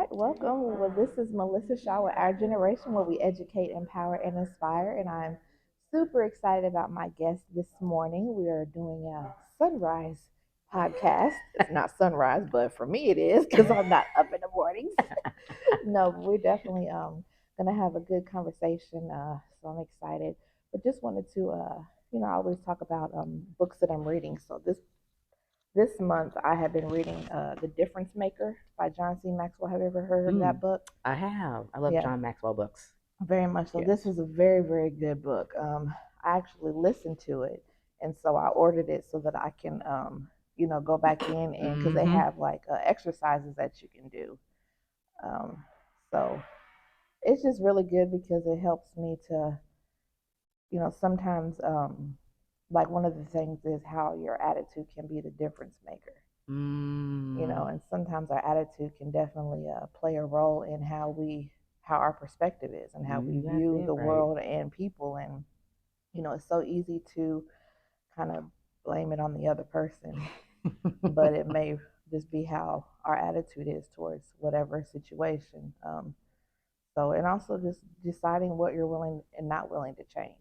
right, welcome. Well, this is Melissa Shaw with Our Generation, where we educate, empower, and inspire. And I'm super excited about my guest this morning. We are doing a sunrise podcast. It's not sunrise, but for me it is because I'm not up in the mornings. No, but we're definitely gonna have a good conversation. So I'm excited. But just wanted to I always talk about books that I'm reading. So this month, I have been reading The Difference Maker by John C. Maxwell. Have you ever heard of that Mm, book? I have. I love Yeah, John Maxwell books. very much so. This Yes. is a very, very good book. I actually listened to it, and so I ordered it so that I can, go back in and because they Mm-hmm. have like exercises that you can do. Um, so it's just really good because it helps me to, sometimes, like one of the things is how your attitude can be the difference maker. Mm, And sometimes our attitude can definitely play a role in how our perspective is and how we you got view that the right. world and people. And it's so easy to kind of blame it on the other person, but it may just be how our attitude is towards whatever situation. And also just deciding what you're willing and not willing to change.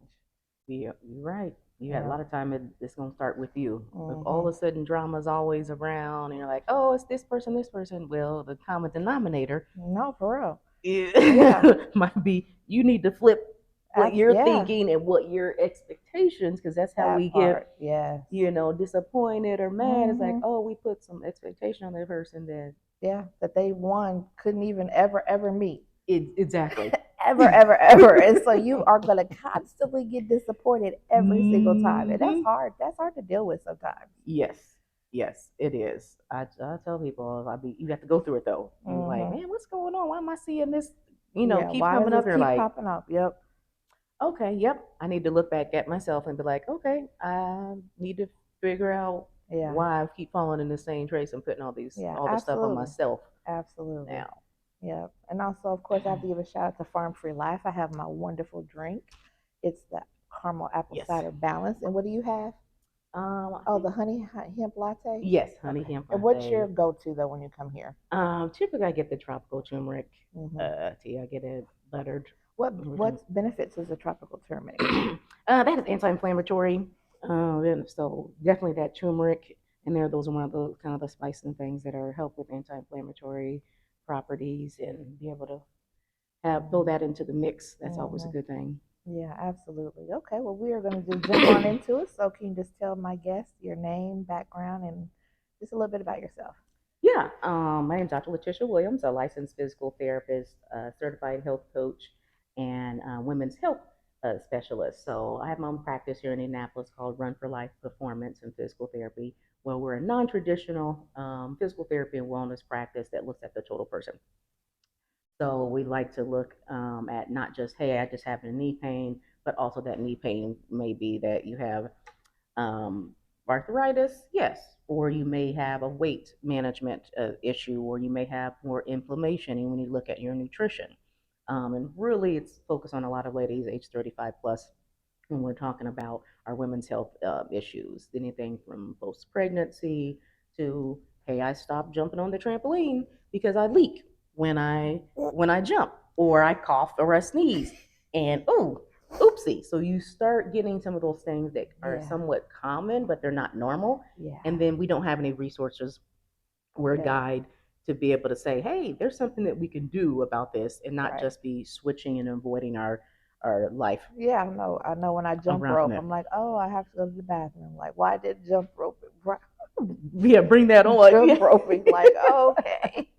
Yeah, you're right. You You got a know. lot of time it's gonna start with you. If all Hmm. of a sudden drama's always around and you're like, oh, it's this person. Well, the common denominator No, for real. Yeah. might be you need to flip what you're Yeah. thinking and what your expectations, because that's how we That get part. Yes. disappointed or mad. It's like, Hmm. oh, we put some expectation on that person that Yeah, that they one couldn't even ever meet. exactly. Ever, ever, ever. And so you are gonna constantly get disappointed every single time. And that's Hmm. hard. That's hard to deal with sometimes. Yes, yes, it is. I tell people, you have to go through it though. You're like, Hmm. man, what's going on? Why am I seeing this? Yeah, Keep why does coming this up. You're keep like, popping up? Yep. okay, yep. I need to look back at myself and be like, okay, I need to figure out Yeah. why I keep falling in the same trace and putting Yeah, all the stuff on absolutely. myself Absolutely. now. Yeah. And also, of course, I have to give a shout out to Farm Free Life. I have my wonderful drink. It's the caramel apple Yes. cider balance. And what do you have? I Oh, think the honey hemp latte? yes, honey Okay. hemp And what's your latte. go to, though, when you come here? Typically I get the tropical turmeric Hmm. tea. I get it buttered. What benefits does a tropical turmeric? That is anti-inflammatory. So definitely that turmeric in there. Those are one of the kind of the spices and things that are help with anti-inflammatory properties and be able to have throw that into the mix. That's always a Hmm. good thing. Yeah, absolutely. Okay, well, we are going to just jump on into it. So, can you just tell my guest your name, background, and just a little bit about yourself? Yeah, my name is Dr. Latisha Williams, a licensed physical therapist, certified health coach, and women's health specialist. So I have my own practice here in Indianapolis called Run for Life Performance and Physical Therapy, where we're a non-traditional physical therapy and wellness practice that looks at the total person. So we like to look at not just, hey, I just have a knee pain, but also that knee pain may be that you have um, arthritis, yes, or you may have a weight management issue, or you may have more inflammation. And when you look at your nutrition, and really it's focused on a lot of ladies age 35 plus when we're talking about our women's health issues, anything from post pregnancy to hey, I stopped jumping on the trampoline because I leak when I jump, or I cough or I sneeze, and oh, oopsie. So you start getting some of those things that are Yeah, somewhat common, but they're not normal. yeah, And then we don't have any resources or a yeah, guide to be able to say, hey, there's something that we can do about this and not right. just be switching and avoiding our life Yeah, I know. I know when I jump around from rope, there. I'm like, oh, I have to go to the bathroom. Like, why did jump rope? Yeah, bring that on. Jump Yeah. roping, like, okay.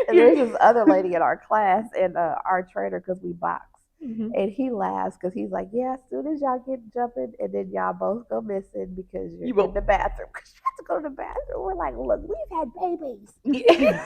And there's this other lady in our class and our trainer because we box. Mhm. And he laughs because he's like, yeah, as soon as y'all get jumping, and then y'all both go missing because you're You in will. the bathroom. Because you have to go to the bathroom. We're like, look, we've had babies. Yeah.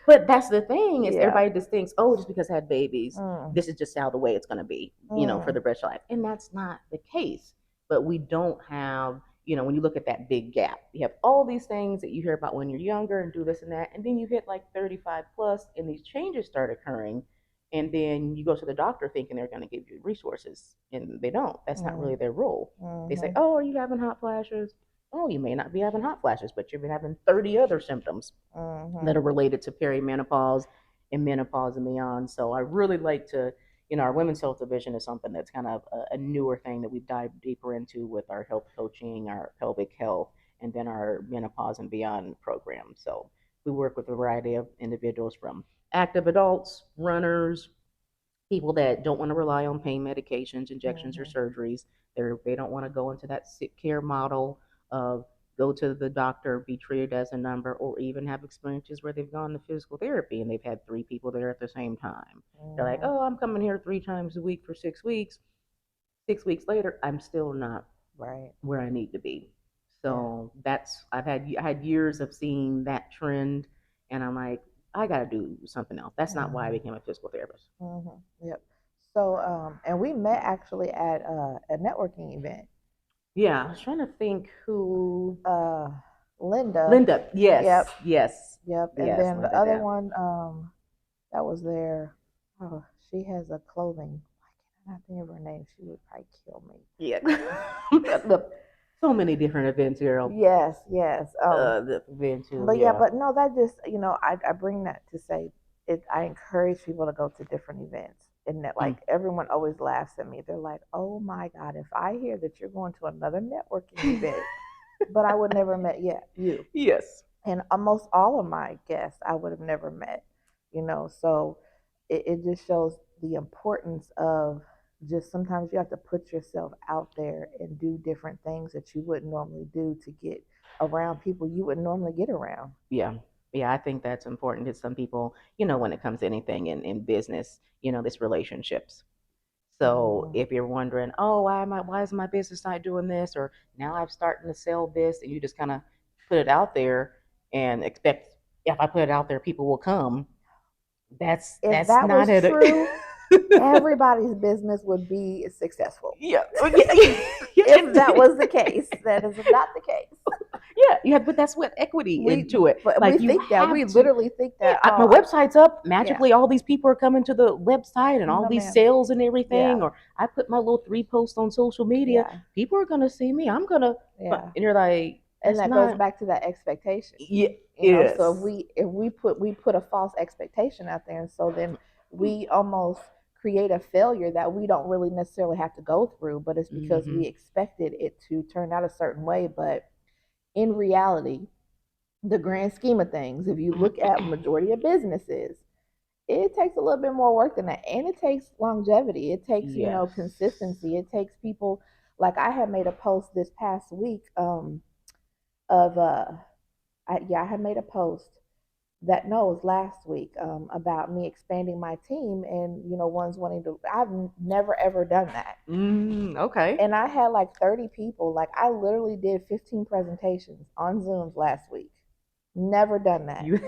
But that's the thing is Yeah. everybody just thinks, oh, just because I had babies, Mm, this is just how the way it's going to be, for mm, the rest of life. And that's not the case. But we don't have, when you look at that big gap, you have all these things that you hear about when you're younger and do this and that. And then you hit like 35 plus and these changes start occurring. And then you go to the doctor thinking they're going to give you resources and they don't. That's not mm, really their role. They say, mm-hmm. oh, are you having hot flashes? oh, you may not be having hot flashes, but you've been having 30 other symptoms that Mhm. are related to perimenopause and menopause and beyond. So I really like to, our women's health division is something that's kind of a newer thing that we've dived deeper into with our health coaching, our pelvic health, and then our menopause and beyond program. So we work with a variety of individuals from active adults, runners, people that don't want to rely on pain medications, injections, or Mhm. surgeries. They don't want to go into that sick care model of go to the doctor, be treated as a number, or even have experiences where they've gone to physical therapy and they've had three people there at the same time. They're like, Mhm. oh, I'm coming here 3 times a week for 6 weeks. 6 weeks later, I'm still not Right. where I need to be. Yeah. So that's I had years of seeing that trend, and I'm like, I got to do something else. That's not why I Mhm. became a physical therapist. Mhm. Yep. So, and we met actually at a networking event. Yeah, I was trying to think who. Uh, Linda. Linda. Yes, Yep. yes, Yep. And yes. then the Linda other did. one, that was there. Oh, she has a clothing. I cannot think of her name. She would probably kill me. Yeah. Look, so many different events, girl. Yes. Yes. The event too. But yeah, Yeah. but no, that just I bring that to say it. I encourage people to go to different events, and that Mm. like everyone always laughs at me. They're like, "Oh my God, if I hear that you're going to another networking event," but I would never met yet you, Yes. and almost all of my guests I would have never met. So it just shows the importance of just sometimes you have to put yourself out there and do different things that you wouldn't normally do to get around people you wouldn't normally get around. Yeah. Yeah, I think that's important to some people, when it comes to anything in business, this relationships. So Mhm. if you're wondering, oh, why is my business not doing this? Or now I'm starting to sell this, and you just kind of put it out there and expect if I put it out there, people will come. If That's that not was it. true, everybody's business would be successful. Yeah. Yeah. If that was the case, that is not the case. Yeah, you have, but that's what equity We into it. but we Like you think that we have to. literally think Yeah, that my website's up. yeah, Magically, all these people are coming to the website and all no these ma'am, sales and everything. yeah, Or I put my little 3 posts on social media. yeah, People are gonna see me. I'm gonna, yeah. and you're like, And that's that goes not. back to that expectation. Yeah, So if yes. we put a false expectation out there, and so then we almost create a failure that we don't really necessarily have to go through, but it's because Mm-hmm. we expected it to turn out a certain way. But in reality, the grand scheme of things, if you look at majority of businesses, it takes a little bit more work than that, and it takes longevity. It takes Yes. consistency. It takes people. Like I had made a post this past week of I had made a post that no, it was last week about me expanding my team, and one's wanting to. I've never ever done that, Okay. and I had like 30 people. Like I literally did 15 presentations on Zooms last week. Never done that. You.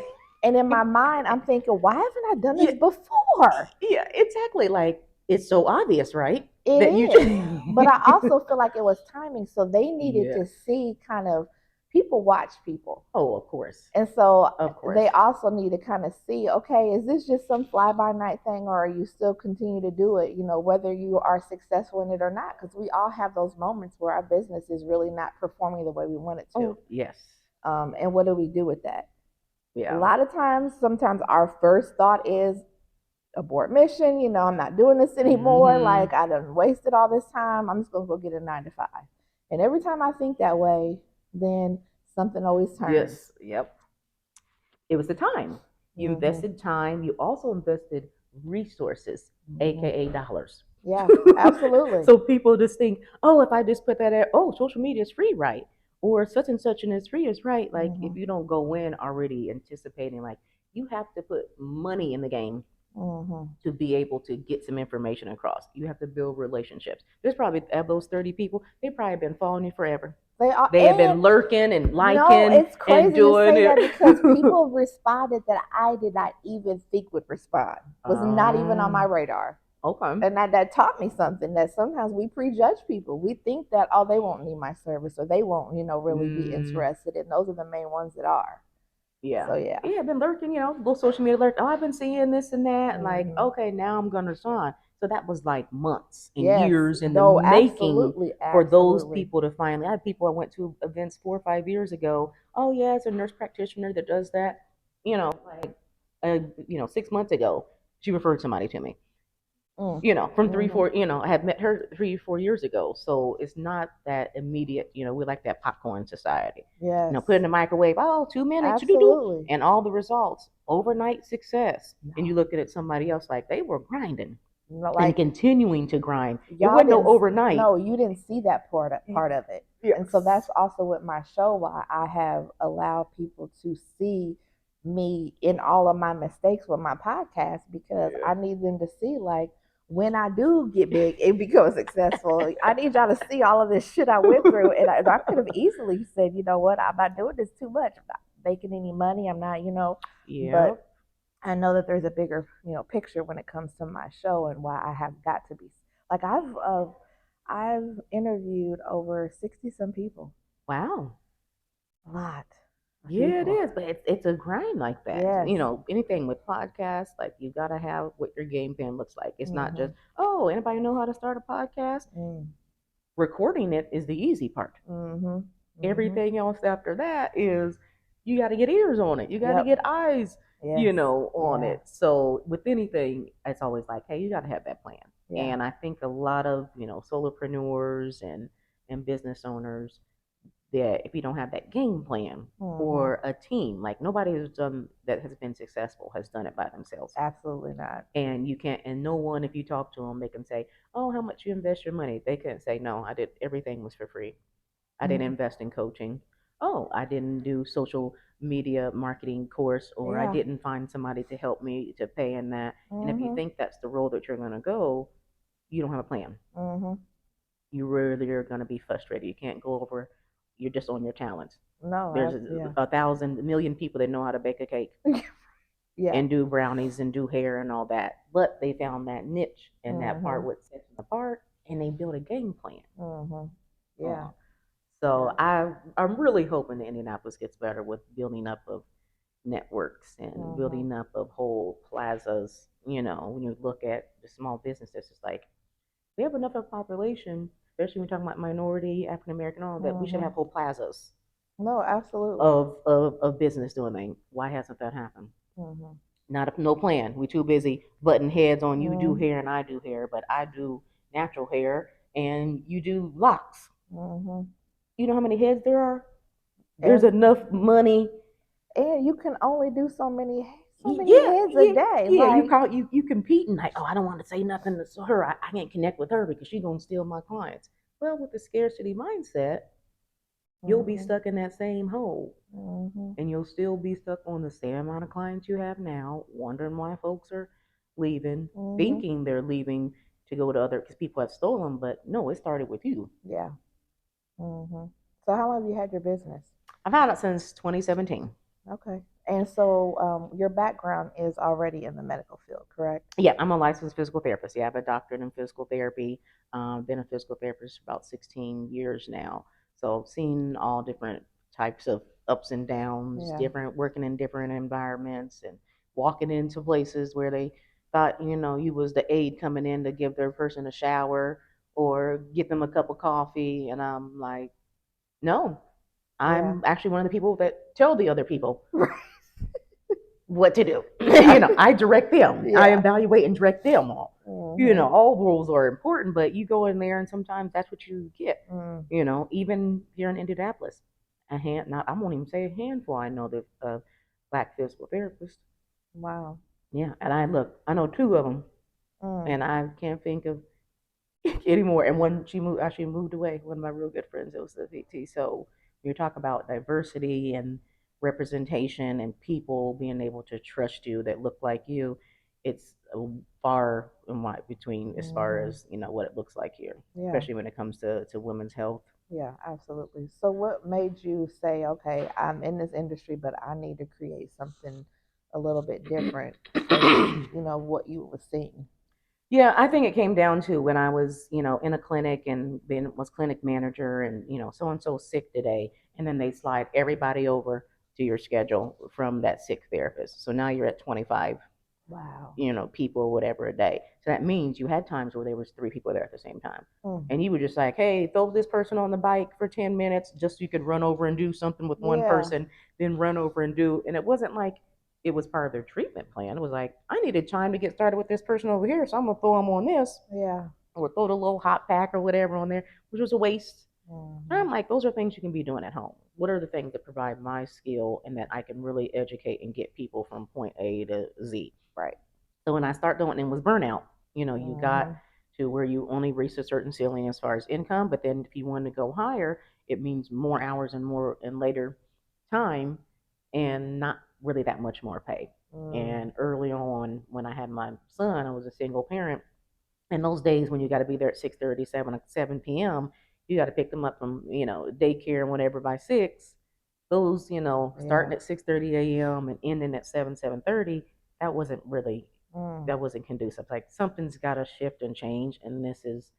And in my mind, I'm thinking, why haven't I done Yeah. this before? Yeah. Exactly. Like it's so obvious, right? It That you. is. But I also feel like it was timing. So they needed to Yes. see kind of people watch people. Oh, of course. And so Of they course. also need to kind of see, okay, is this just some fly by night thing, or are you still continue to do it, whether you are successful in it or not? Because we all have those moments where our business is really not performing the way we want it to. Oh, yes. And what do we do with that? A Yeah. lot of times, sometimes our first thought is abort mission. I'm not doing this anymore. Mm-hmm. Like I done wasted all this time. I'm just gonna go get a 9 to 5. And every time I think that way, then something always turns. Yes. Yep. It was the time. You Hmm. invested time. You also invested resources, Hmm. aka dollars. Yeah, absolutely. So people just think, oh, if I just put that out, oh, social media is free, right? Or such and such and it's free is right. Like Hmm. if you don't go in already anticipating, like you have to put money in the game Hmm. to be able to get some information across. You have to build relationships. There's probably of those 30 people, they've probably been following you forever. They are, They have and been lurking and no, liking it's and crazy you doing say it. that because people responded that I did not even think would respond. Was not even on my um, radar. okay. And that taught me something, that sometimes we prejudge people. We think that, oh, they won't need my service, or they won't really be Mm, interested, and those are the main ones that are. yeah. So yeah. Yeah, I've been lurking, little social media alert. Oh, I've been seeing this and that. Like, Hmm. okay, now I'm gonna respond. So that was like months and Yes. years in the No, making absolutely. for those Absolutely. people to finally. I had people I went to events 4 or 5 years ago. Oh yeah, it's a nurse practitioner that does that. Like 6 months ago, she referred somebody to me. Mm. From three, Mm-hmm. four. I had met her 3, 4 years ago. So it's not that immediate. We like that popcorn society. Yes. Put in the microwave. Oh, 2 minutes, do do, Absolutely. and all the results, overnight success. And you No. look at somebody else like they were grinding No, and like continuing to grind. It y'all wasn't no didn't overnight. no, you didn't see that part of it. And so that's Yes. also with my show why I have allowed people to see me in all of my mistakes with my podcast because Yeah. I need them to see like when I do get big and become successful, I need y'all to see all of this shit I went through. And I could have easily said, you know what, I'm not doing this too much. I'm not making any money. I'm not, Yeah. but I know that there's a bigger, picture when it comes to my show and why I have got to be like I've interviewed over 60 some people. Wow. A lot of Yeah, it people. is, but it's a grind like that. Yes. Anything with podcasts, like you gotta have what your game plan looks like. It's not just, Mhm. oh, anybody know how to start a podcast? Mm. Recording it is the easy part. Mhm. Mhm. Everything else after that is you got to get ears on it. You got to Yep. get eyes, Yes. on Yeah. it. So with anything, it's always like, hey, you got to have that plan. Yeah. And I think a lot of solopreneurs and business owners, that if you don't have that game plan Mhm. or a team, like nobody who's done that has been successful has done it by themselves. Absolutely not. And you can't, and no one, if you talk to them, they can say, oh, how much you invest your money? They can't say, no, I did, everything was for free. I didn't Mhm. invest in coaching. Oh, I didn't do social media marketing course, or I Yeah. didn't find somebody to help me to pay in that. And if you Mhm. think that's the role that you're going to go, you don't have a plan. Mhm. You really are going to be frustrated. You can't go over, you're just on your talents. No, There's yeah. a thousand, a million people that know how to bake a cake Yeah. and do brownies and do hair and all that. But they found that niche and that part Mhm. what sets them apart, and they built a game plan. Mhm. Yeah. Uh, so Yeah. I'm really hoping that Indianapolis gets better with building up of networks and Mhm. building up of whole plazas. When you look at the small businesses, it's like we have enough of a population, especially when you're talking about minority, African American, all that we should have Mhm. whole plazas No, absolutely. of business doing things. Why hasn't that happened? Mhm. Not no plan. We too busy butting heads on you do Mhm. hair and I do hair, but I do natural hair and you do locks. Mhm. You know how many heads there are? There's And enough money. you can only do so many Yeah, heads a yeah, day. yeah. You Like, call you competing like, oh, I don't want to say nothing to her. I can't connect with her because she's gonna steal my clients. Well, with the scarcity mindset, you'll be mhm. stuck in that same hole, Mhm. and you'll still be stuck on the same amount of clients you have now, wondering why folks are leaving, Mhm. thinking they're leaving to go to other because people have stolen. But no, it started with you. Yeah. Mhm. So how long have you had your business? I've had it since 2017. Okay. And so your background is already in the medical field, correct? Yeah, I'm a licensed physical therapist. Yeah, I have a doctorate in physical therapy. Been a physical therapist for about 16 years now. So I've seen all different types of ups and downs, Yeah. different working in different environments and walking into places where they thought, you was the aide coming in to give their person a shower or get them a cup of coffee. And I'm like, no, Yeah. I'm actually one of the people that tell the other people what to do. Yeah. I direct them. I Yeah. evaluate and direct them all. Mhm. All rules are important, but you go in there and sometimes that's what you get. Mm. Even here in Indianapolis, a hand not I won't even say a handful. I know the black physical therapists. Wow. Yeah, and I know two of them, Mm. and I can't think of anymore. And one she moved actually moved away. One of my real good friends, it was the VT. So you talk about diversity and representation and people being able to trust you that look like you. It's far and wide between as far Mhm. as what it looks like here, Yeah. especially when it comes to women's health. Yeah, absolutely. So what made you say, okay, I'm in this industry, but I need to create something a little bit different from, what you were seeing? Yeah, I think it came down to when I was, in a clinic and then was clinic manager and, so and so sick today. And then they slide everybody over to your schedule from that sick therapist. So now you're at 25. Wow. People or whatever a day. So that means you had times where there was 3 people there at the same time. Mm. And you were just like, hey, throw this person on the bike for 10 minutes just so you could run over and do something with one Yeah. person, then run over and do. And it wasn't like it was part of their treatment plan. It was like, I needed time to get started with this person over here, so I'm going to throw them on this Yeah. or throw the little hot pack or whatever on there, which was a waste. And Hmm. I'm like, those are things you can be doing at home. What are the things that provide my skill and that I can really educate and get people from point A to Z? Right. So when I start doing it was burnout. You got Hmm. to where you only reach a certain ceiling as far as income, but then if you want to go higher, it means more hours and more and later time and not really that much more pay. Mm. And early on when I had my son, I was a single parent. In those days when you got to be there at 6:30, 7 p.m., you got to pick them up from, daycare and whatever by 6. Those, Yeah. starting at 6:30 a.m. and ending at 7:30, that wasn't really Mm. that wasn't conducive. Like something's got to shift and change, and this is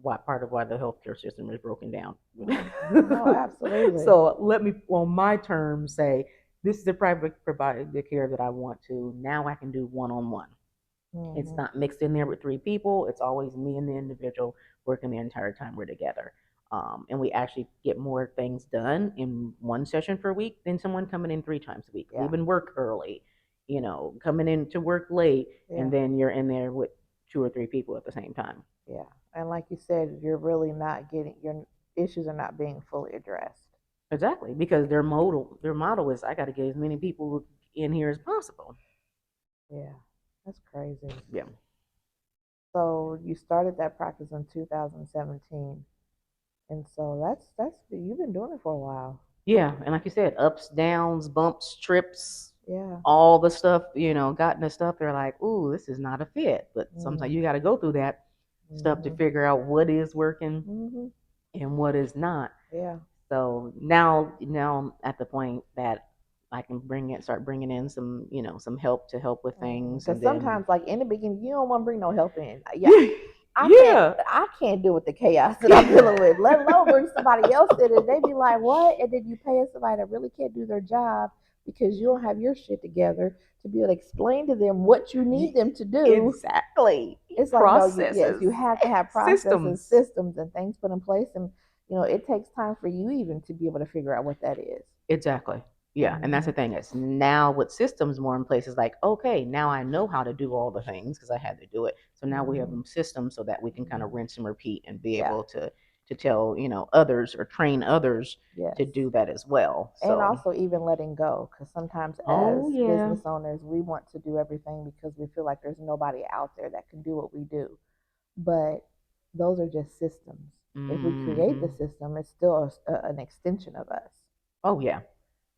why part of why the healthcare system is broken down. Mm. No, absolutely. So let me, on my terms, say this is the private provided the care that I want to. Now I can do one-on-one. It's Hmm. not mixed in there with 3 people. It's always me and the individual working the entire time we're together. And we actually get more things done in one session per week than someone coming in 3 times a week, Yeah. leaving work early, coming in to work late, and Yeah. then you're in there with 2 or 3 people at the same time. Yeah. And like you said, you're really not getting your issues are not being fully addressed. Exactly, because their motto is I got to get as many people in here as possible. Yeah. That's crazy. Yeah. So you started that practice in 2017. And so that's you've been doing it for a while. Yeah, and like you said, ups, downs, bumps, trips, Yeah. all the stuff, gotten the stuff. They're like, "Ooh, this is not a fit." But sometimes Mm. you got to go through that stuff to Mhm. figure out what is working Mhm. and what is not. Yeah. So now I'm at the point that I can start bringing in some help to help with things, Because and then sometimes, like in the beginning, you don't want to bring no help in. Yeah, yeah, yeah, I can't deal with the chaos that I'm dealing with. Let alone bring somebody else in, and they be like, "What?" And then you pay somebody that really can't do their job because you don't have your shit together to be able to explain to them what you need them to do. exactly. It's like, no, yes, Processes, you have to have processes, systems. systems, and things put in place, and it takes time for you even to be able to figure out what that is. Exactly. Yeah, and that's Mm-hmm. the thing is now with systems more in place, it's like, okay, now I know how to do all the things because I had to do it. So now we have Mm-hmm. them systems so that we can kind of Mm-hmm. rinse and repeat and be Yeah. able to tell, others or train others Yes. to do that as well. And So, also even letting go, because sometimes as oh yeah. business owners, we want to do everything because we feel like there's nobody out there that can do what we do. But those are just systems. If we create the Hmm. system, it's still an extension of us. Oh yeah.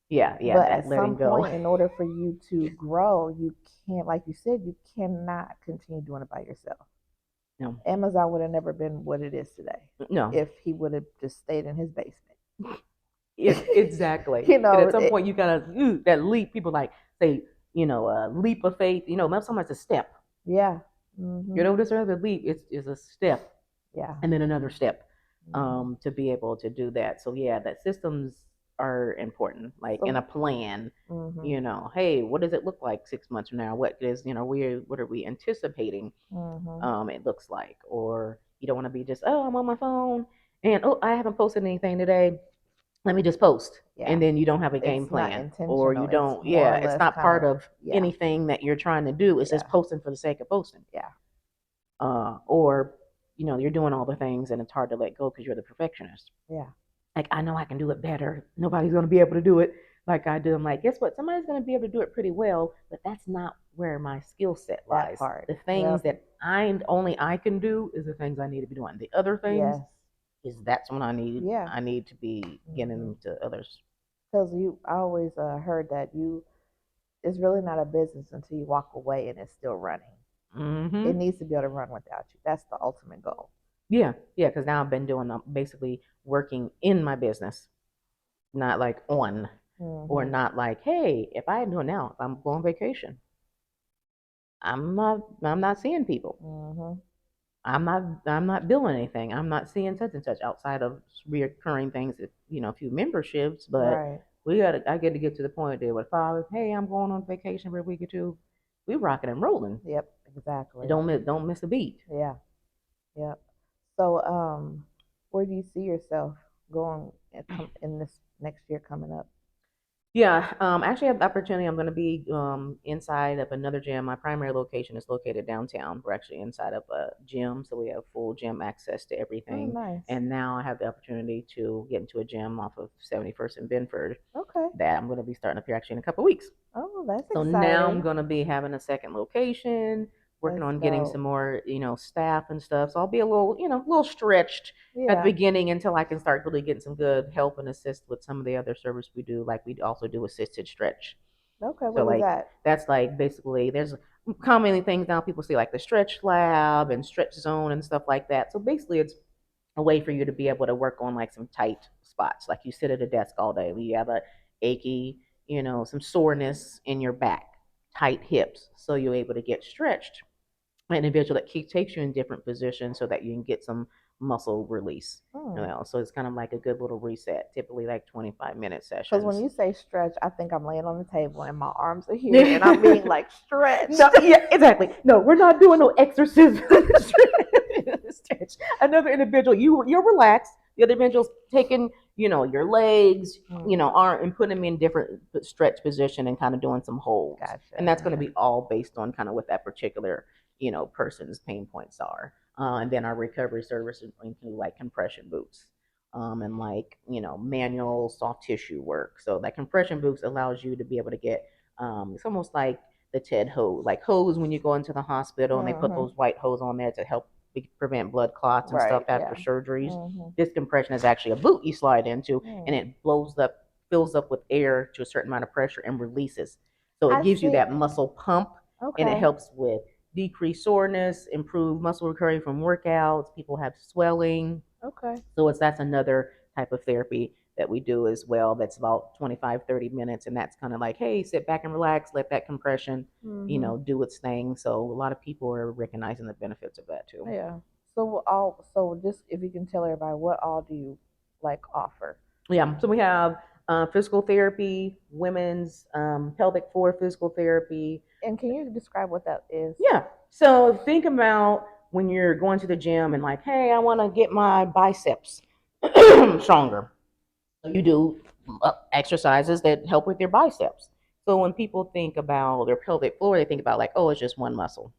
Yeah, yeah, But that at some letting go. point, in order for you to grow, you can't, like you said, you cannot continue doing it by yourself. No. Amazon would have never been what it is today No. if he would have just stayed in his basement. Exactly. you And know, at some point you gotta that leap. People like say, leap of faith. Sometimes it's a step. yeah. Hmm. This other leap is a step Yeah. and then another step Hmm. to be able to do that. So yeah, that systems are important, like in a So, plan. hmm. Hey, what does it look like 6 months from now? What are we anticipating? Hmm. It looks like, or you don't want to be just, oh, I'm on my phone and oh, I haven't posted anything today. Let me just post, Yeah. and then you don't have a game It's not plan, or you intentional. It's don't. more Yeah, or it's less not kind part of, of yeah. anything that you're trying to do. It's Yeah. just posting for the sake of posting. Yeah. Or you're doing all the things and it's hard to let go because you're the perfectionist. Yeah. Like, I know I can do it better. Nobody's going to be able to do it like I do. I'm like, guess what? Somebody's going to be able to do it pretty well, but that's not where my skill set That lies. part. The things Yep. that I can do is the things I need to be doing. The other things Yes. is that's when Yeah. I need to be getting Hmm. them to others. Because I always heard that it's really not a business until you walk away and it's still running. It Hmm. needs to be able to run without you. That's the ultimate goal. Yeah, yeah, because now I've been doing basically working in my business, not like on, or Hmm. not like, hey, if I do it now, if I'm going on vacation, I'm not seeing people. Hmm. I'm not billing anything. I'm not seeing such and such outside of reoccurring things, a few memberships, but Right. I get to get to the point there with Father, hey, I'm going on vacation for a week or two. we rocking and rolling. Yep, exactly. Don't miss a beat. Yeah, yep. So, where do you see yourself going in this next year coming up? Yeah, actually, I have the opportunity. I'm going to be inside of another gym. My primary location is located downtown. We're actually inside of a gym, so we have full gym access to Oh, everything. nice. And now I have the opportunity to get into a gym off of 71st and Benford Okay. that I'm going to be starting up here actually in a couple of weeks. Oh, that's So now I'm exciting. going to be having a second location, working That's on getting some dope. more, staff and stuff. So I'll be a little, a little stretched at the Yeah. beginning until I can start really getting some good help and assist with some of the other service we do. Like we also do assisted stretch. Okay, So what is like that? that's like basically there's commonly things now people see like the stretch lab and stretch zone and stuff like that. So basically it's a way for you to be able to work on like some tight spots. Like you sit at a desk all day, you have a achy, some soreness in your back, tight hips, so you're able to get stretched. An individual that takes you in different positions so that you can get some muscle release. Hmm. So it's kind of like a good little reset. Typically like 25-minute Because when sessions. you say stretch, I think I'm laying on the table and my arms are here and I'm being like No, stretched. yeah, exactly. No, we're not doing no exorcism. Stretch. Another individual, you're relaxed. The other individual's taking, your legs, Hmm. arm and putting them in different stretch position and kind of doing some holds. And Gotcha. that's going to Okay. be all based on kind of what that particular, person's pain points are. And then our recovery services include like compression boots. And like manual soft tissue work. So that compression boots allows you to be able to get it's almost like the TED hose, like hose when you go into the hospital and they put Mm-hmm. those white hose on there to help prevent blood clots and stuff Right. after Yeah. surgeries. Mm-hmm. This compression is actually a boot you slide into, and Mm. it blows up, fills up with air to a certain amount of pressure and releases. So it I gives you see. that muscle pump, and it Okay. helps with decreased soreness, improve muscle recovery from workouts. People have swelling, Okay. so that's another type of therapy that we do as well. That's about 25-30 minutes. And that's kind of like, hey, sit back and relax, let that compression, Mm-hmm. do its thing. So a lot of people are recognizing the benefits of that too. Yeah. So just if you can tell everybody what all do you like offer? Yeah. So we have physical therapy, women's pelvic floor physical therapy. And can you describe what that is? Yeah. So think about when you're going to the gym and like, hey, I want to get my biceps stronger. You do exercises that help with your biceps. So when people think about their pelvic floor, they think about like, oh, it's just one muscle.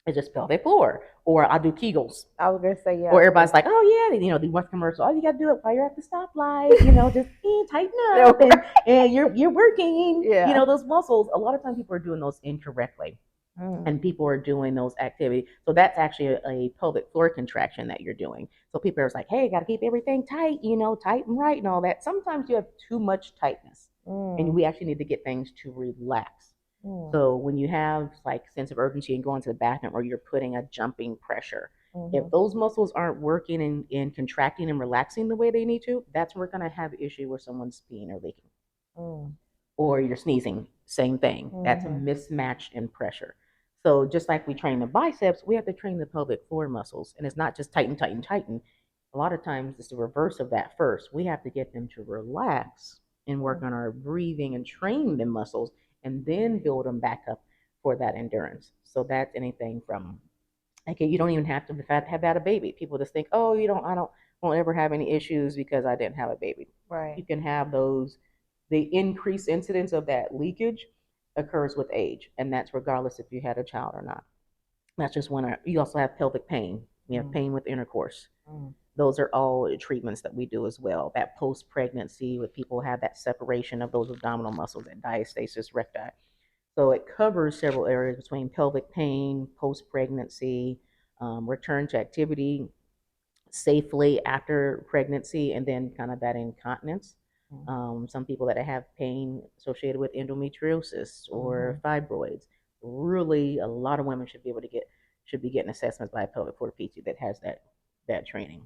It's just pelvic floor. Or I do Kegels. I was gonna say Or yeah, everybody's because like, oh yeah, the one commercial. Oh, you gotta do it while you're at the stoplight. Just tighten up and you're working. yeah. Those muscles. A lot of times people are doing those incorrectly Mm. and people are doing those activities. So that's actually a pelvic floor contraction that you're doing. So people are like, hey, got to keep everything tight, tight and right and all that. Sometimes you have too much tightness and Mm. we actually need to get things to relax. Mm. So when you have like sense of urgency and going to the bathroom or you're putting a jumping pressure, if Mm-hmm. those muscles aren't working and contracting and relaxing the way they need to, that's where we're going to have issue where someone's peeing or leaking Mm. or you're sneezing, same thing. That's a Mm-hmm. mismatch in pressure. So just like we train the biceps, we have to train the pelvic floor muscles. And it's not just tighten, tighten, tighten. A lot of times it's the reverse of that first. We have to get them to relax and work on our breathing and train the muscles and then build them back up for that endurance. So that's anything from okay, you don't even have to have had a baby. People just think, oh, I don't won't ever have any issues because I didn't have a baby. Right. You can have those. The increased incidence of that leakage occurs with age, and that's regardless if you had a child or not. That's just one. You also have pelvic pain. You have Mm. pain with intercourse. Mm. Those are all treatments that we do as well. That post pregnancy, with people have that separation of those abdominal muscles, that diastasis recti. So it covers several areas between pelvic pain, post pregnancy, return to activity safely after pregnancy, and then kind of that incontinence. Mm. Some people that have pain associated with endometriosis Mm-hmm. or fibroids. Really, a lot of women should be getting assessments by a pelvic floor PT that has that training.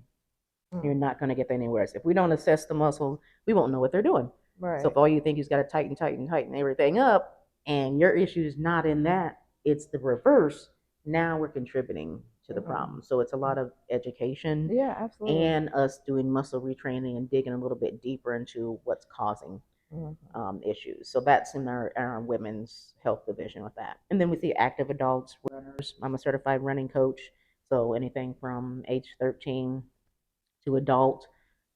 You're Mm. not going to get anywhere. If we don't assess the muscles, we won't know what they're doing. So Right. if all you think is got to tighten, tighten, tighten everything up, and your issue is not in that, it's the reverse. Now we're contributing to the Mm. problem. So it's a lot of education Yeah, absolutely. and us doing muscle retraining and digging a little bit deeper into what's causing, Mm-hmm. issues. So that's in our women's health division with that. And then we see active adults, runners. I'm a certified running coach. So anything from age 13 to adult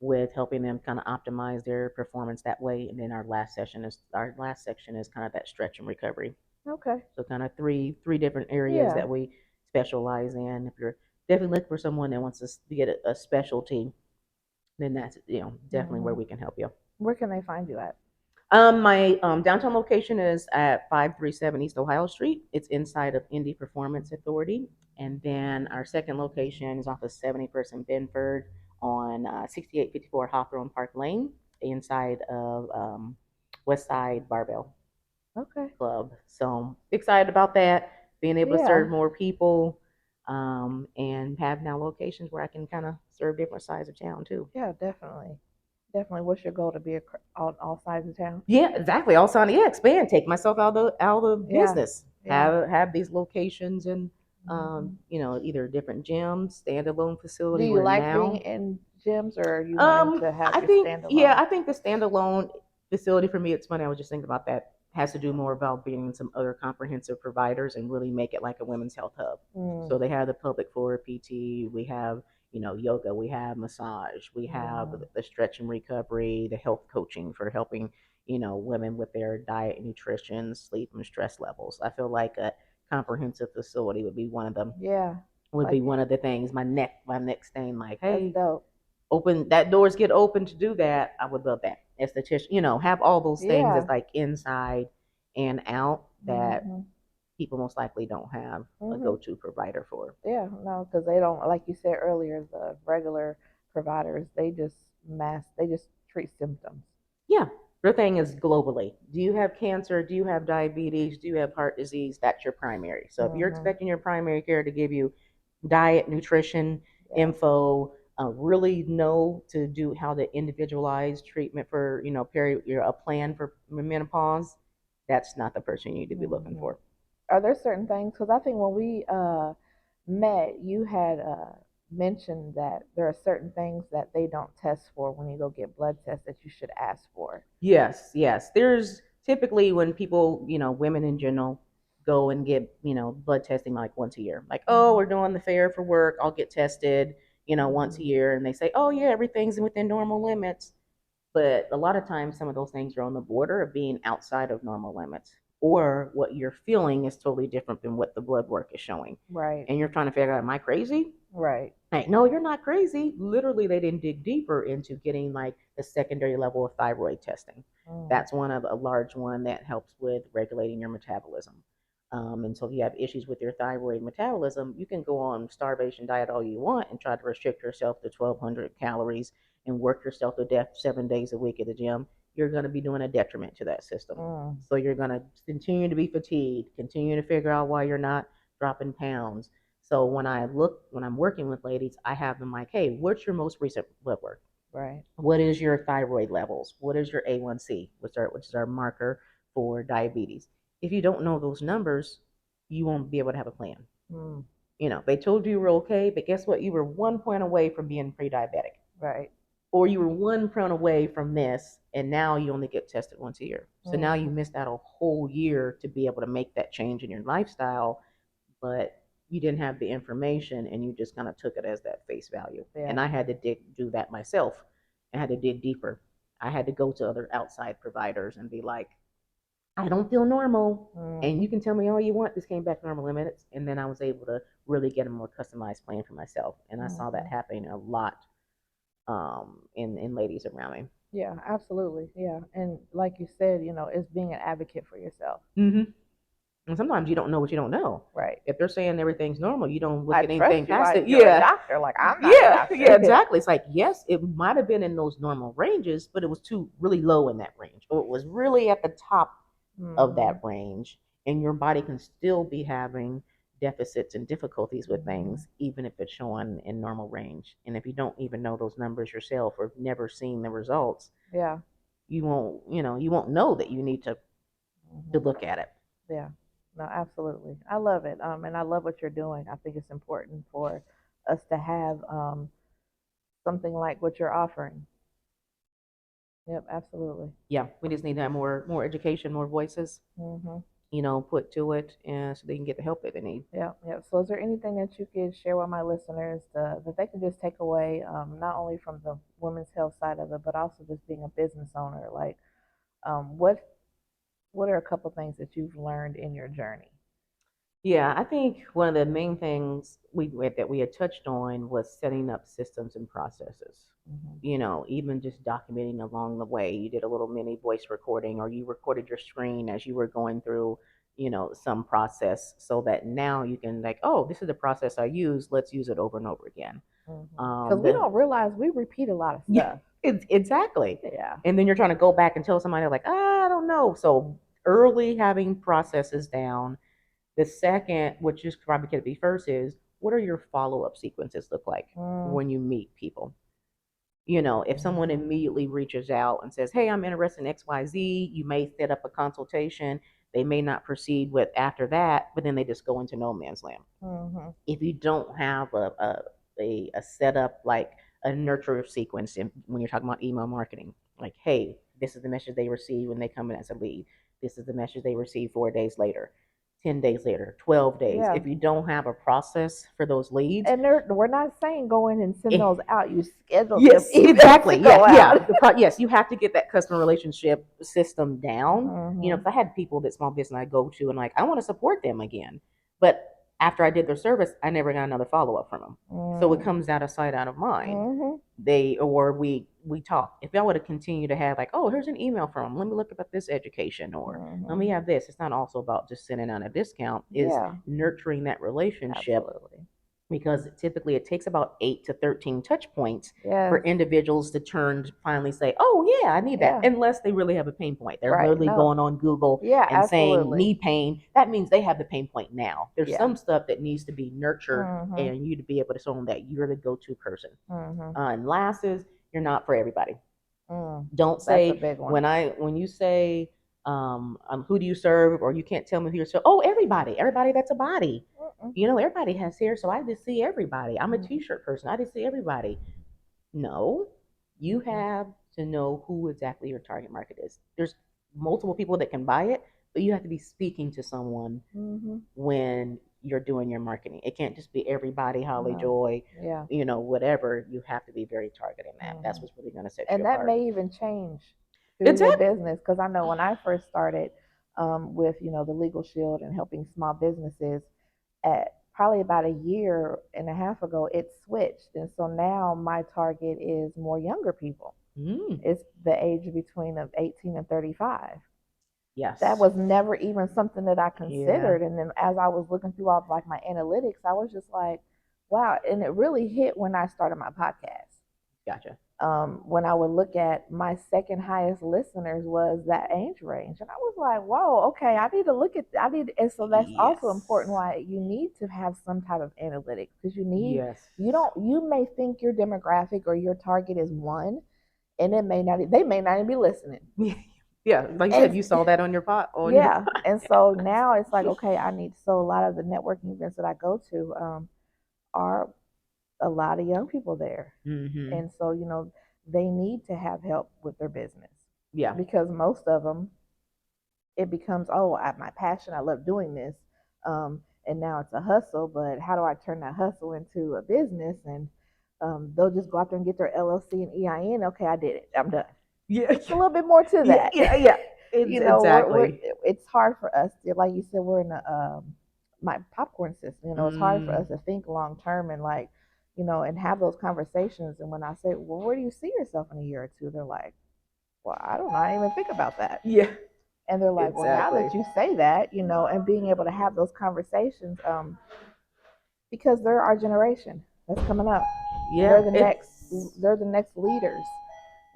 with helping them kind of optimize their performance that way. And then our last section is kind of that stretch and recovery. Okay. So kind of three different areas Yeah. that we specialize in. If you're definitely looking for someone that wants to get a specialty, then that's definitely where Mm-hmm. we can help you. Where can they find you at? My downtown location is at 537 East Ohio Street. It's inside of Indy Performance Authority. And then our second location is off of 71st and Benford on 6854 Hawthorne Park Lane, inside of West Side Barbell Okay. Club. So excited about that, being able to Yeah. serve more people, and have now locations where I can kind of serve different sides of town too. Yeah, definitely. Definitely. What's your goal to be on all sides of town? Yeah, exactly. Also, yeah, expand, take myself out of Yeah. business. Yeah. Have these locations in, Hmm. either different gyms, standalone Do facility. you Where like being now, in gyms, or are you wanting to have I your think, yeah, standalone? I think the standalone facility for me. It's funny. I was just thinking about that. Has to do more about being in some other comprehensive providers and really make it like a women's health hub. Mm. So they have the pelvic floor PT. We have yoga. We have massage. We have Hmm. the stretch and recovery, the health coaching for helping women with their diet, nutrition, sleep, and stress levels. I feel like a comprehensive facility Yeah. would Like be one of the things. My next thing, like, that's hey, dope. open that doors get open to do that. I would love that. Esthetician, have all those things as Yeah. like inside and out that Hmm. people most likely don't have a Hmm. go-to provider for. Yeah. No, because they don't, like you said earlier, the regular providers, they just treat symptoms. Yeah. The thing is globally. Do you have cancer? Do you have diabetes? Do you have heart disease? That's your primary. So if you're Hmm. expecting your primary care to give you diet, nutrition, Yeah. info, really know to do how to individualize treatment for, a plan for menopause, that's not the person you need to be looking Hmm. for. Are there certain things? Because I think when we met, you had mentioned that there are certain things that they don't test for when you go get blood tests that you should ask for. Yes, yes. There's typically when people, women in general, go and get, blood testing like once a year. Like, oh, we're Hmm. doing the fair for work. I'll get tested, once a Hmm. year. And they say, oh, yeah, everything's within normal limits. But a lot of times, some of those things are on the border of being outside of normal limits, or what you're feeling is totally different than what the blood work is showing. Right. And you're trying to figure out, am I crazy? Right. Like, no, you're not crazy. Literally, they didn't dig deeper into getting like the secondary level of thyroid testing. Mm. That's one of a large one that helps with regulating your metabolism. And so, if you have issues with your thyroid metabolism, you can go on starvation diet all you want and try to restrict yourself to 1,200 calories and work yourself to death 7 days a week at the gym. You're going to be doing a detriment to that system. Mm. So you're going to continue to be fatigued, continue to figure out why you're not dropping pounds. So when I'm working with ladies, I have them like, hey, what's your most recent blood work? Right. What is your thyroid levels? What is your A1C, which is our marker for diabetes? If you don't know those numbers, you won't be able to have a plan. Mm. They told you you were okay, but guess what? You were 1 point away from being pre-diabetic, Right. or you were 1 point away from this, and now you only get tested once a year. So now you Hmm. missed out a whole year to be able to make that change in your lifestyle, but you didn't have the information and you just kind of took it as that face value. Yeah. And I had to do that myself. I had to dig deeper. I had to go to other outside providers and be like, I don't feel normal. And Hmm. you can tell me all you want. This came back normal limits. And then I was able to really get a more customized plan for myself. And I saw that Hmm. happening a lot, in ladies around me. Yeah, absolutely. Yeah. And like you said, it's being an advocate for yourself. Mm-hmm. And sometimes you don't know what you don't know. Right. If they're saying everything's normal, you don't look I at anything trust you past like it. you're a Yeah. doctor. Like I'm not a Yeah, yeah, doctor. exactly. It's like, yes, it might have been in those normal ranges, but it was too really low in that range. Or it was really at the top of Hmm. that range. And your body can still be having deficits and difficulties with Hmm. things, even if it's showing in normal range. And if you don't even know those numbers yourself or never seen the results, Yeah. you won't know that you need to Hmm. look at it. Yeah. No, absolutely. I love it. And I love what you're doing. I think it's important for us to have something like what you're offering. Yep, absolutely. Yeah, we just need to have more education, more voices, Mhm. put to it, and so they can get the help that they need. Yeah, yeah. So, is there anything that you could share with my listeners that they can just take away, not only from the women's health side of it, but also just being a business owner? Like, um, what what are a couple things that you've learned in your journey? Yeah, I think one of the main things that we had touched on was setting up systems and processes. Hmm. Even just documenting along the way. You did a little mini voice recording, or you recorded your screen as you were going through, some process, so that now you can like, oh, this is the process I use. Let's use it over and over again. Because we The don't realize we repeat a lot of Yeah, stuff. exactly. Yeah. And then you're trying to go back and tell somebody like, I don't know. So early having processes down. The second, which is probably going to be first, is what are your follow up sequences look like Mm-hmm. when you meet people? If someone Mm-hmm. immediately reaches out and says, hey, I'm interested in XYZ, you may set up a consultation. They may not proceed with after that, but then they just go into no man's land. Mm-hmm. If you don't have a setup like a nurture sequence when you're talking about email marketing, like, hey, this is the message they receive when they come in as a lead. This is the message they receive 4 days later, 10 days later, 12 days. Yeah. If you don't have a process for those leads, And we're not saying go in and send it, those out. You schedule them yes, emails to exactly. Yeah, go yeah. out. Yes, you have to get that customer relationship system down. Mm-hmm. Because I had people that small business I go to and like, I want to support them again. But after I did their service, I never got another follow up from them. So it comes out of sight, out of mind. Mm-hmm. We talk. If y'all would have continued to have like, oh, here's an email from them. Let me look about this education, or let Mm-hmm. me have this. It's not also about just sending out a discount. Is Yeah, nurturing that relationship, absolutely. because typically it takes about 8 to 13 touch points for Yes. individuals to turn to finally say, oh, yeah, I need that. Yeah. Unless they really have a pain point. They're Right. literally No. going on Google Yeah, and saying absolutely. knee pain. That means they have the pain point now. There's Yeah. some stuff that needs to be nurtured Mm-hmm. and you to be able to show them that you're the go to person. Mm-hmm. And last is, you're not for everybody. Mm. Don't That's a say big one. when you say who do you serve, or you can't tell me who you serve. Oh, everybody that's a body. Mm-mm. Everybody has hair, so I just see everybody. I'm a Mm-mm. t-shirt person. I just see everybody. No, you have to know who exactly your target market is. There's multiple people that can buy it, but you have to be speaking to someone Mm-hmm. when you're doing your marketing. It can't just be everybody, Holly No. Joy, Yeah. whatever. You have to be very targeted in that. That's Mm-hmm. what's really going to set you And that apart. may even change through your Exactly. business because I know when I first started with the Legal Shield and helping small businesses, at probably about a year and a half ago, it switched, and so now my target is more younger people. Mm, It's the age between of 18 and 35. That yes. was never even something that I Yeah. considered. And then as I was looking through all of, like, my analytics, I was just like, wow. And it really hit when I started my podcast. Gotcha. When I would look at my second highest listeners was that age range, and I was like, whoa, okay, I need to look at. I need, and so that's also important. Yes. Why you need to have some type of analytics, because Yes. you may think your demographic or your target is one, and they may not even be listening. Yeah. Like you said, And you saw that on your pot on your yeah, and so podcast. now it's like, okay, I need. So a lot of the networking events that I go to are a lot of young people there, Mm-hmm. and so they need to have help with their business Yeah. because most of them, it becomes, oh, my passion, I love doing this, and now it's a hustle, but how do I turn that hustle into a business? And they'll just go out there and get their LLC and EIN. Okay, I did it, I'm done. Yeah. It's a little bit more to Yeah. that. Yeah. Yeah. It's We're exactly. it's hard for us to, like you said, we're in a my popcorn system. It's hard for Mm. us to think long term and, like, and have those conversations. And when I say, well, where do you see yourself in a year or two? They're like, well, I don't know. I didn't even think about that. Yeah. And they're like, well, now Exactly. that you say that, and being able to have those conversations, because they're our generation that's coming up. Yeah. They're the next. It's. They're the next leaders.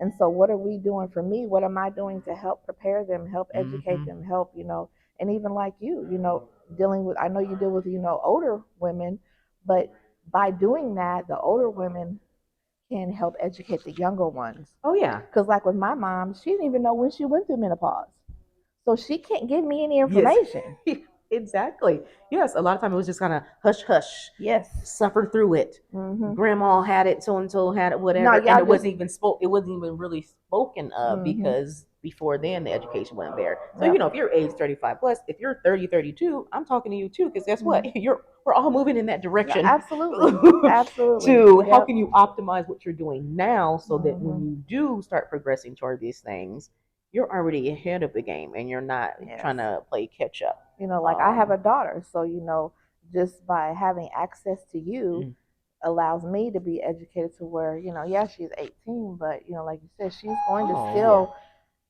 And so, what are we doing for me? What am I doing to help prepare them, help educate Mm-hmm. them, help, and even like dealing with, I know you deal with, older women, but by doing that, the older women can help educate the younger ones. Oh yeah. Because, like with my mom, she didn't even know when she went through menopause. So she can't give me any Yes. information. Exactly. Yes, a lot of time it was just kind of hush hush, Yes. suffer through it. Mhm. Grandma had it, so and so had it, No, whatever, and y'all it just. wasn't even spoke. It wasn't even really spoken of Mhm. because before then the education wasn't there. So Yep. if you're age 35 plus, if you're 30, 32, I'm talking to you too, because guess what? Mhm. We're all moving in that No, direction. absolutely. Absolutely. To how Yep. can you optimize what you're doing now so that when Mhm. you do start progressing toward these things, you're already ahead of the game and you're not Yes. trying to play catch up. Like I have a daughter, so just by having access to you Mm. allows me to be educated to where, yeah, she's 18, but like you said, she's going to Oh yeah. still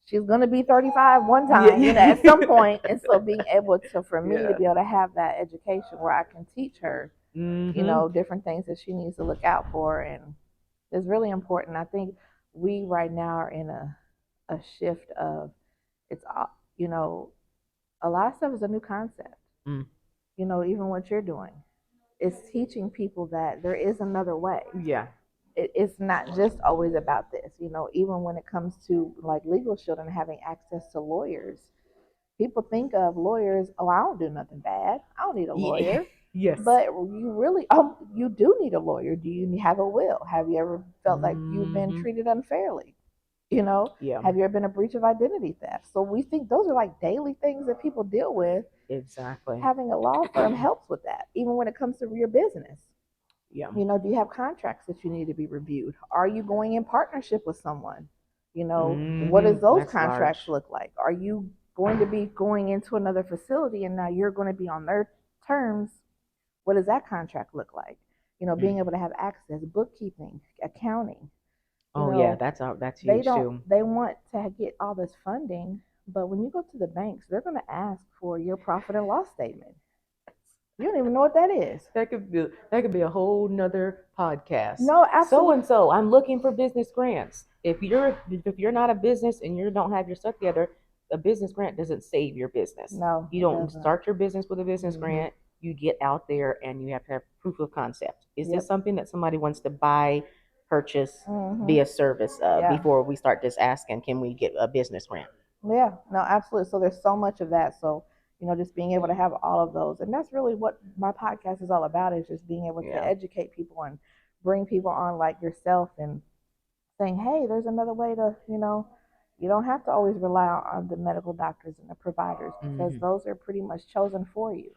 she's going to be 35 one Yeah, time, yeah. at some point. And so being able to, for me to Yeah. be able to have that education where I can teach her, Mm-hmm. different things that she needs to look out for, and it's really important. I think we right now are in a shift of, it's a lot of stuff is a new concept. Mm. Even what you're doing is teaching people that there is another way. Yeah. It's not just always about this. Even when it comes to like legal shield and having access to lawyers, people think of lawyers, oh, I don't do nothing bad, I don't need a Yeah. lawyer. Yes. But you really, you do need a lawyer. Do you have a will? Have you ever felt like you've been Mm-hmm. treated unfairly? you know Yeah. have you ever been a breach of identity theft? So we think those are like daily things that people deal with. Exactly. Having a law firm helps with that, even when it comes to your business. Yeah. Do you have contracts that you need to be reviewed? Are you going in partnership with someone? What does Mm-hmm. those That's contracts large. look like? Are you going to be going into another facility and now you're going to be on their terms? What does that contract look like? Mm. Being able to have access, bookkeeping, accounting. you Oh yeah, know that's they huge don't too. they want to get all this funding, but when you go to the banks, they're going to ask for your profit and loss statement. You don't even know what that is. That could be a whole nother podcast. No, So absolutely. and so, I'm looking for business grants. If you're not a business and you don't have your stuff together, a business grant doesn't save your business. No, You it don't doesn't. start your business with a business Hmm. grant. You get out there and you have to have proof of concept. Is this Yep. something that somebody wants to buy, purchase, Hmm. be a service of Yeah. before we start just asking, can we get a business grant? Yeah. No, absolutely. So there's so much of that. So, just being able to have all of those. And that's really what my podcast is all about, is just being able to Yeah. educate people and bring people on like yourself and saying, hey, there's another way to, you don't have to always rely on the medical doctors and the providers, because Hmm. those are pretty much chosen for you.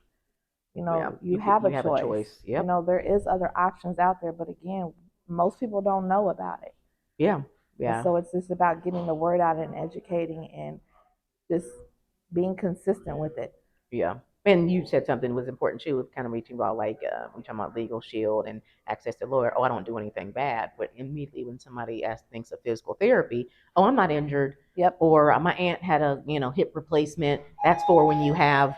Yeah. You have a You have a choice. choice. Yep. There is other options out there, but again, most people don't know about it. Yeah. And Yeah. so it's just about getting the word out and educating and just being consistent with it. Yeah. And you said something was important too, kind of reaching about like we talking about legal shield and access to lawyer. Oh, I don't do anything bad. But immediately when somebody asks thinks of physical therapy, oh, I'm not injured, Yep. or my aunt had a hip replacement. That's for when you have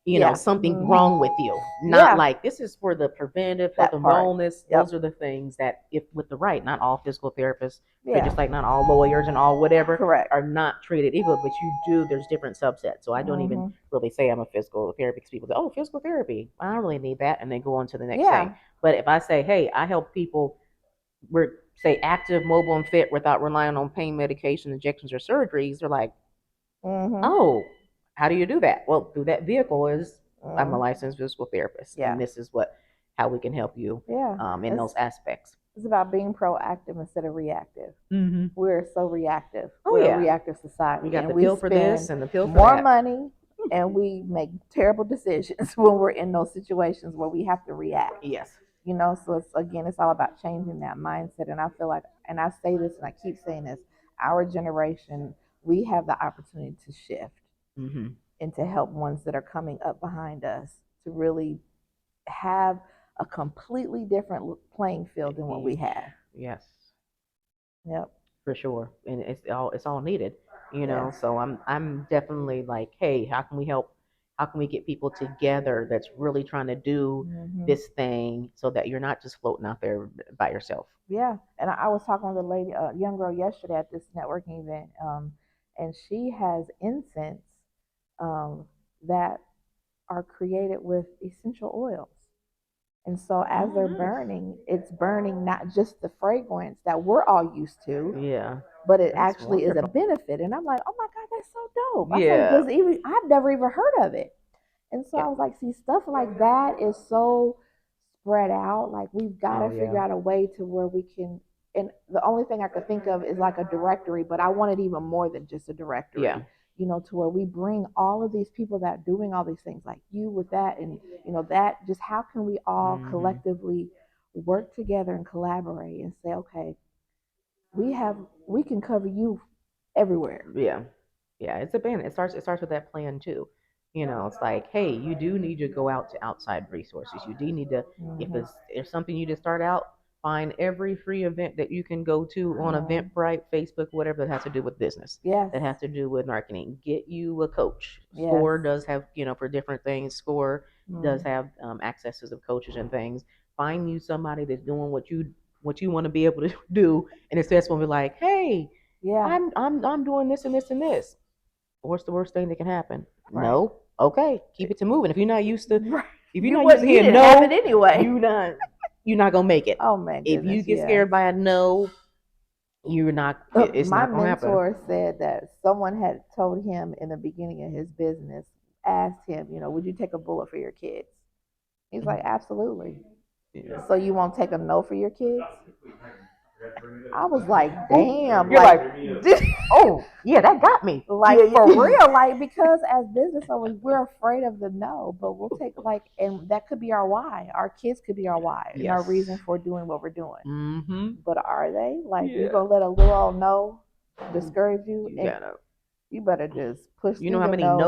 Yeah. something Hmm. wrong with you. Not Yeah. like this is for the preventive health That and part. wellness. Yep. Those are the things that if with the right, not all physical therapists, but Yeah. just like not all lawyers and all whatever Correct. are not treated equal, but you do. There's different subsets. So I don't even Hmm. really say I'm a physical therapist because people say, oh, physical therapy. I don't really need that. And then go on to the next thing. Yeah. But if I say, hey, I help people, we're say active, mobile, and fit without relying on pain medication, injections, or surgeries, they're like, Hmm. oh, how do you do that? Well, through that vehicle is I'm a Hmm. licensed physical therapist, and Yeah. this is how we can help you Yeah. in It's those aspects. it's about being proactive instead of reactive. Mm-hmm. We're so reactive. Oh We're a yeah, reactive we society, got and the we pill for spend this and the pill for more that. money and we make terrible decisions when we're in those situations where we have to react. Yes. So it's all about changing that mindset. And I feel like, and I say this and I keep saying this, our generation, we have the opportunity to shift Mm-hmm. and to help ones that are coming up behind us to really have a completely different playing field than what we have. Yes. Yep. For sure, and it's all needed, Yes. so I'm definitely like, hey, how can we help, how can we get people together that's really trying to do Hmm. this thing so that you're not just floating out there by yourself. Yeah. And I was talking with a lady, a young girl yesterday at this networking event, and she has incense um, that are created with essential oils. And so as Oh, they're nice. burning, it's burning not just the fragrance that we're all used to, Yeah, but it that's actually is a wonderful. benefit. And I'm like, oh my God, that's so dope. I said, Yeah. I've never even heard of it. And so Yeah. I was like, see, stuff like that is so spread out. Like we've got to Oh figure yeah. out a way to where we can. And the only thing I could think of is like a directory, but I wanted even more than just a Yeah. directory. You know, to where we bring all of these people that are doing all these things, like you with that, and you know that. Just how can we all Hmm. collectively work together and collaborate and say, okay, we have we can cover you everywhere. Yeah. Yeah, it's a ban. It starts with that plan too. It's like, hey, you do need to go out to outside resources. You do need to, Hmm. if something you just start out, find every free event that you can go to on Mm. Eventbrite, Facebook, whatever that has to do with business, Yes. that has to do with marketing. Get you a coach. Yes. Score does have, for different things. Score does Mm. have accesses of coaches and things. Find you somebody that's doing what you want to be able to do, and instead, will be like, hey, Yeah. I'm doing this and this and this. What's the worst thing that can happen? Right. No. Okay, keep it to moving. Right. If you're You not used to would. You hearing didn't have it no, anyway. you're not gonna make it. Oh my If you goodness. get Yeah. scared by a no, you're not. It's My not gonna happen. mentor said that someone had told him in the beginning of his business, asked him, you know, would you take a bullet for your kids? He's like, absolutely. Yeah. So you won't take a no for your kids? I was like, Ooh, damn, you're like, like, oh yeah, that got me. like Yeah, for yeah. real, like because as business owners, we're afraid of the no, but we'll take like, and that could be our why. Our kids could be our why and our Yes. reason for doing what we're doing. Mm-hmm. But are they? Like, you Yeah. gonna let a little old no discourage you? You And gotta. you better just push You know through how them many no's.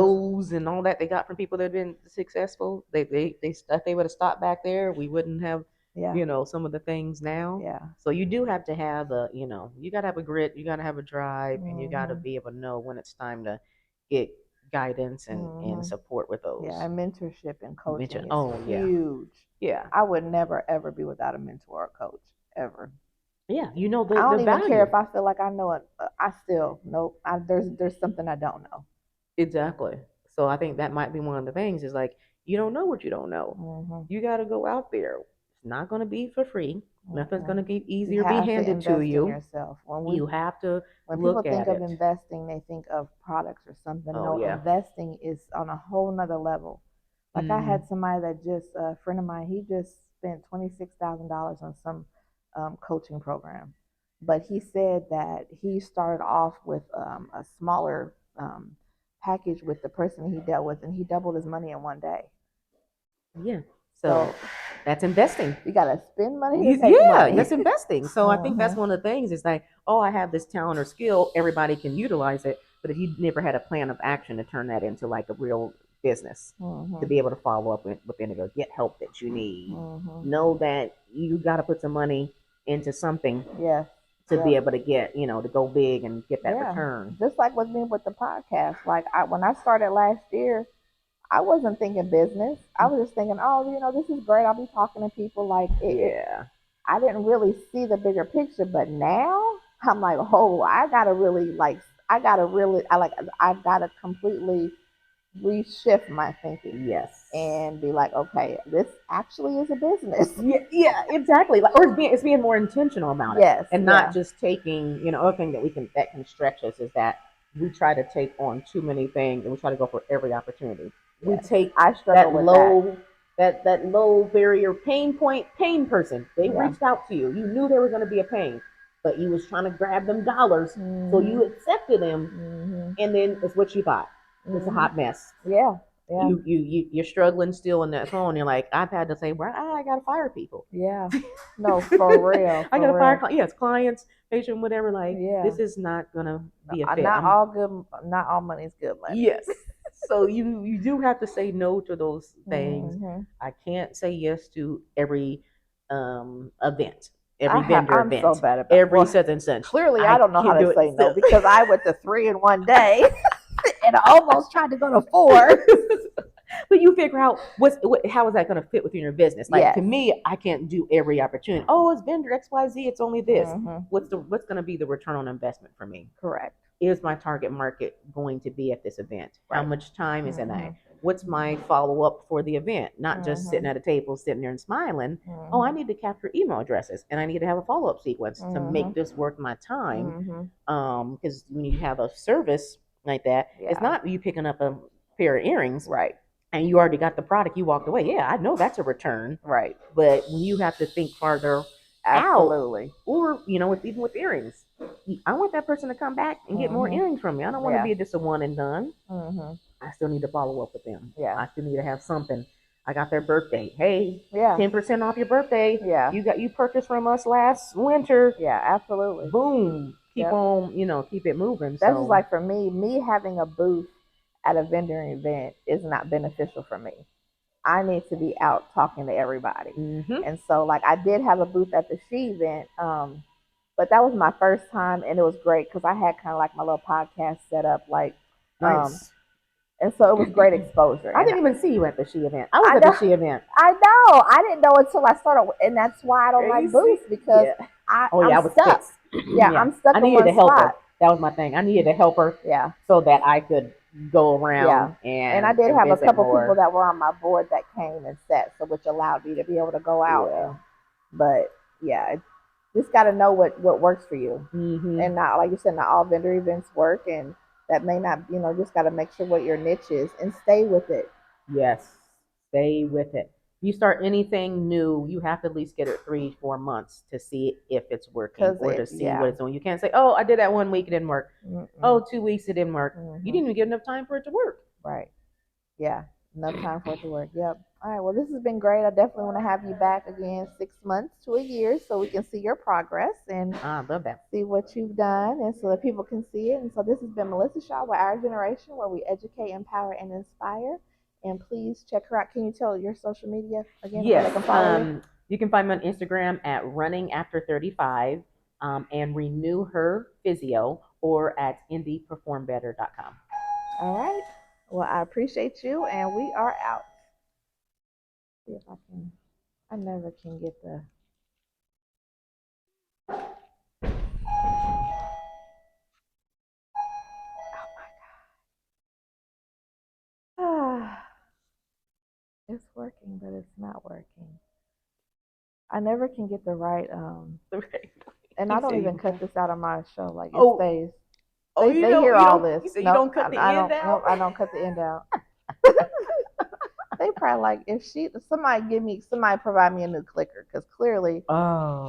no's and all that they got from people that have been successful. If they would have stopped back there, we wouldn't have, Yeah, some of the things now. yeah. So you do have to have you got to have a grit, you got to have a drive, and you got to Mhm. be able to know when it's time to get guidance and Mhm. support with Yeah, those. and mentorship and Mention. coaching is Oh yeah, huge. yeah, I would never ever be without a mentor or coach ever. yeah. You know I the don't even care value. if I feel like I know it. I still nope. There's something I don't know. Exactly. So I think that might be one of the things is like you don't know what you don't know. Mhm. You got to go out there. It's not going to be for free. Nothing's going Mhm. to get You easy or be have to handed to invest in you. yourself. You have to When people look think at of it. investing, they think of products or something. Oh No, yeah. investing is on a whole nother level. Like I Hmm. had somebody that just a friend of mine. He just spent $26,000 on some coaching program, but he said that he started off with a smaller package with the person he dealt with, and he doubled his money in one day. Yeah. So So that's investing. you gotta spend money to take Yeah, money. that's investing. So I think that's Mhm. one of the things is like, oh, I have this talent or skill, everybody can utilize it. But if you never had a plan of action to turn that into like a real business, to Mhm. be able to follow up within it or get help that you need, Mhm. know that you got to put some money into something Yes. to be Yes. able to get, to go big and get that Yeah. return. Just like with me with the podcast. Like when I started last year, I wasn't thinking business. I was just thinking, oh, you know, this is great. I'll be talking to people. Like Yeah. I didn't really see the bigger picture, but now I'm like, oh, I gotta really like, I gotta completely reshift my thinking Yes. and be like, okay, this actually is a business. Yeah, yeah, exactly. Like, or it's being more intentional about it, Yes, and not yeah, just taking. Other thing that can stretch us is that we try to take on too many things, and we try to go for every opportunity. We yes. take I struggle that with that. low barrier pain person. They Yeah. reached out to you. You knew there was going to be a pain, but you was trying to grab them dollars, so you Mhm. accepted them, Mhm. and then it's what you thought. It's a Mhm. hot mess. Yeah. Yeah. You're struggling still in that phone. You're like, I've had to say, well, I gotta fire people. Yeah. No, for real, I for gotta fire, real. yes, clients, patient, whatever. Like, Yeah. this is not gonna be a fit. Not all good. Not all money's good money. Yes. So you do have to say no to those things. Mhm. I can't say yes to every event, every vendor I'm so event, bad about. every Well, such and such. clearly I I don't know how can't to do it. say no So, because I went to three in one day, and I almost tried to go to four. but you figure out how is that going to fit within your business. Like, to Yes. me, I can't do every opportunity. Oh, it's vendor XYZ, it's only this. Mhm. What's going to be the return on investment for me? Correct. Is my target market going to be at this event? How Right. much time is in that? Mhm. What's my follow up for the event? Not just sitting Mhm. at a table, sitting there and smiling. Oh, I Mhm. need to capture email addresses, and I need to have a follow up sequence to make Mhm. this worth my time. Mhm. Because when you have a service like that, it's Yeah. not you picking up a pair of earrings. Right. and you already got the product, you walked away. Yeah, I know that's a return. Right. But when you have to think farther out, Absolutely. or even with earrings, I want that person to come back and get more Mhm. earrings from me. I don't want to Yeah. be just a one and done. Mhm. I still need to follow up with them. Yeah. I still need to have something. I got their birthday. Hey, Yeah. 10% off your birthday. Yeah. You purchased from us last winter. Yeah. Absolutely. Boom. Keep Yep. on, keep it moving. That's just So like for me having a booth at a vendor event is not beneficial for me. I need to be out talking to everybody. hmm And so like I did have a booth at the She event, but that was my first time and it was great because I had kind of like my little podcast set up, like, um, nice. and so it was great exposure. I And didn't even see you at the She event. I was I at the know, She event. I know, I didn't know until I started, and that's why I don't like Crazy. booths because Yeah. I Oh yeah, I'm I was stuck. pissed. Yeah, yeah. I'm stuck I in needed one a helper. spot. That was my thing. I needed a helper Yeah. so that I could go around Yeah. And I did and have a visit couple people more. that were on my board that came and sat, so which allowed me to be able to go out Yeah. and, but yeah, just got to know what works for you, hmm and not like you said, not all vendor events work, and that may not, just got to make sure what your niche is and stay with it. Yes. Stay with it. You start anything new, you have to at least get it 3, 4 months to see if it's working Cause or to see what yeah. it's doing. You can't say, "Oh, I did that one week, it didn't work." Mm-mm. Oh, 2 weeks, it didn't work. You Hmm. didn't even get enough time for it to work. Right. Yeah. Enough time for it to work. Yep. All right. Well, this has been great. I definitely want to have you back again 6 months to a year so we can see your progress and I love that. see what you've done and so that people can see it. And so this has been Melissa Shaw with Our Generation, where we educate, empower, and inspire. And please check her out. Can you tell your social media again where Yes. they can follow you? You can find me on Instagram at running after 35 and renew her physio or at indieperformbetter.com. All right. Well, I appreciate you, and we are out. See if I can. I never can get the. Ah, it's working, but it's not working. I never can get the right. And I You don't said even you. cut this out of my show. Like it Oh, stays. oh, They hear you all don't. this. You said you Nope, don't cut the I end don't. out. Nope, I don't cut the end out. They probably like if somebody provide me a new clicker because clearly Oh.